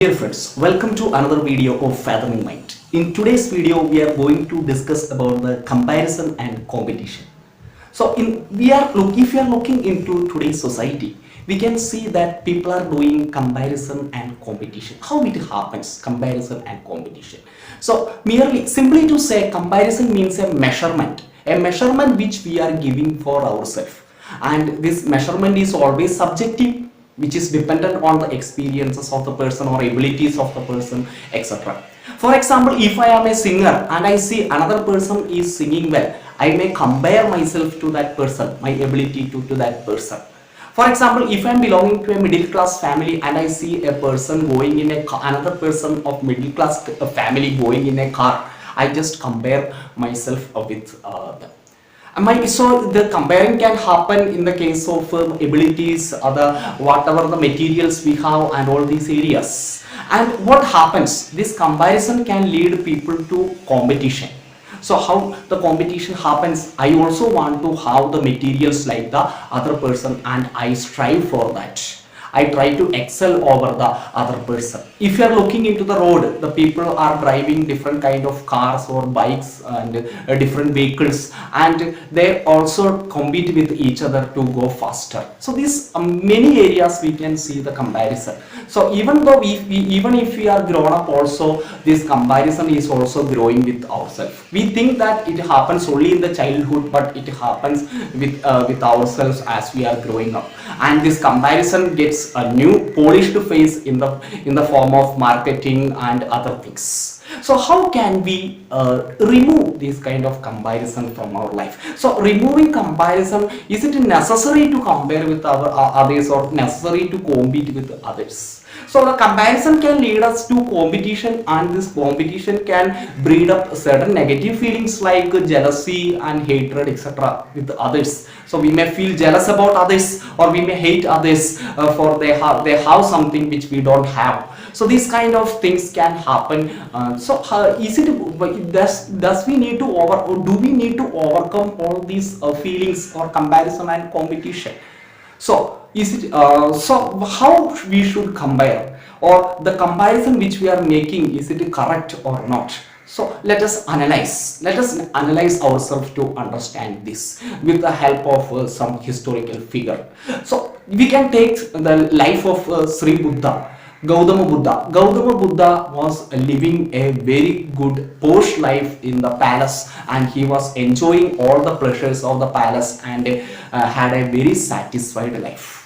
Dear friends, welcome to another video of Fathoming Mind. In today's video, we are going to discuss about the comparison and competition. So, if we are looking into today's society, we can see that people are doing comparison and competition. How it happens, comparison and competition. So, merely simply to say, comparison means a measurement which we are giving for ourselves, and this measurement is always subjective, which is dependent on the experiences of the person or abilities of the person, etc. For example, if I am a singer and I see another person is singing well, I may compare myself to that person, my ability to that person. For example, if I am belonging to a middle class family and I see a person going in a car, another person of middle class family going in a car, I just compare myself with them. So the comparing can happen in the case of abilities, other whatever the materials we have and all these areas. And what happens? This comparison can lead people to competition. So how the competition happens? I also want to have the materials like the other person, and I strive for that. I try to excel over the other person. If you are looking into the road, the people are driving different kind of cars or bikes and different vehicles, and they also compete with each other to go faster. So these many areas we can see the comparison. So even though even if we are grown up also, this comparison is also growing with ourselves. We think that it happens only in the childhood, but it happens with ourselves as we are growing up, and this comparison gets a new polished face in the form of marketing and other things. So how can we remove this kind of comparison from our life? So removing comparison, is it necessary to compare with our others or necessary to compete with others? So the comparison can lead us to competition, and this competition can breed up certain negative feelings like jealousy and hatred, etc. with others. So we may feel jealous about others, or we may hate others for they have something which we don't have. So these kind of things can happen. Is it does we need to do we need to overcome all these feelings or comparison and competition? So so how we should compare, or the comparison which we are making, is it correct or not? So let us analyze ourselves to understand this with the help of some historical figure. So we can take the life of Sri Buddha. Gautama Buddha. Gautama Buddha was living a very good posh life in the palace, and he was enjoying all the pleasures of the palace, and had a very satisfied life.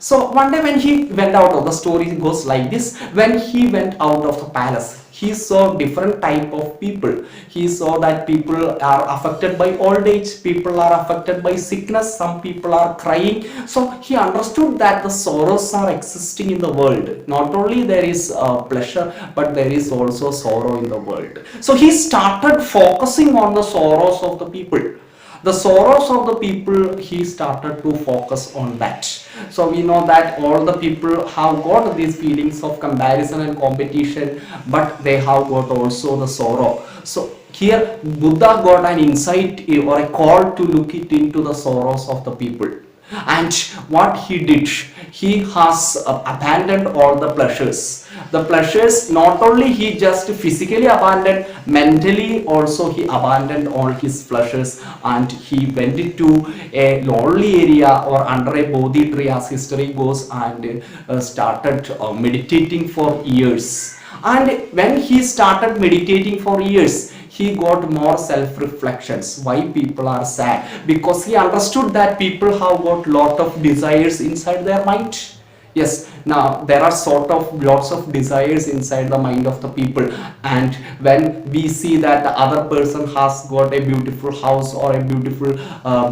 So one day when he went out of the story goes like this: when he went out of the palace, he saw different type of people. He saw that people are affected by old age, people are affected by sickness, some people are crying. So he understood that the sorrows are existing in the world. Not only there is pleasure, but there is also sorrow in the world. So he started focusing on the sorrows of the people. The sorrows of the people, he started to focus on that. So we know that all the people have got these feelings of comparison and competition, but they have got also the sorrow. So here Buddha got an insight or a call to look it into the sorrows of the people. And what he did, he has abandoned all the pleasures. The pleasures, not only he just physically abandoned, mentally also he abandoned all his pleasures, and he went into a lonely area or under a bodhi tree, as history goes, and started meditating for years. And when he started meditating for years, he got more self-reflections. Why people are sad? Because he understood that people have got lot of desires inside their mind. Yes, now there are sort of lots of desires inside the mind of the people, and when we see that the other person has got a beautiful house or a beautiful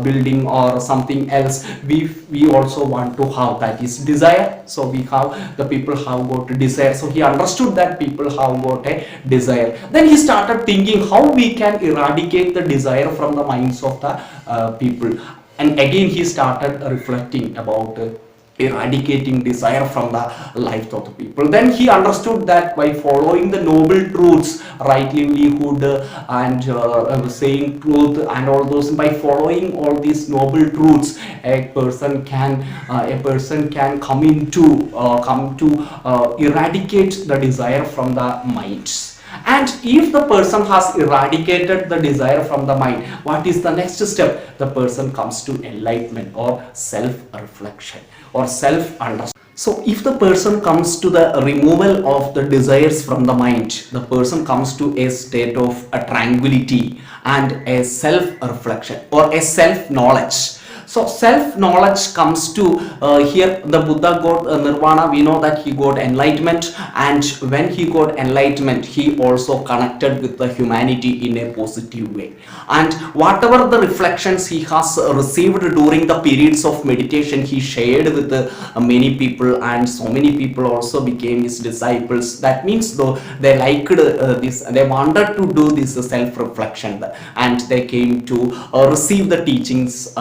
building or something else, we also want to have, that is desire. So we have, the people have got a desire. So he understood that people have got a desire. Then he started thinking how we can eradicate the desire from the minds of the people, and again he started reflecting about eradicating desire from the life of the people. Then he understood that by following the noble truths, right livelihood, and saying truth and all those, by following all these noble truths, a person can come to eradicate the desire from the minds. And if the person has eradicated the desire from the mind, what is the next step? The person comes to enlightenment or self-reflection or self-understanding. So if the person comes to the removal of the desires from the mind, the person comes to a state of a tranquility and a self-reflection or a self-knowledge. So self-knowledge comes to here the Buddha got nirvana. We know that he got enlightenment, and when he got enlightenment, he also connected with the humanity in a positive way. And whatever the reflections he has received during the periods of meditation, he shared with many people, and so many people also became his disciples. That means though they liked this, they wanted to do this self-reflection, and they came to receive the teachings.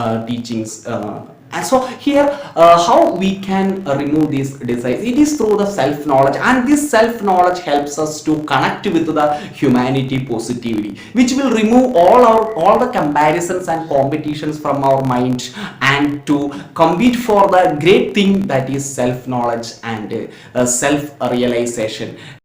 And so here, how we can remove these desires? It is through the self-knowledge, and this self-knowledge helps us to connect with the humanity positively, which will remove all the comparisons and competitions from our mind, and to compete for the great thing that is self-knowledge and self-realization.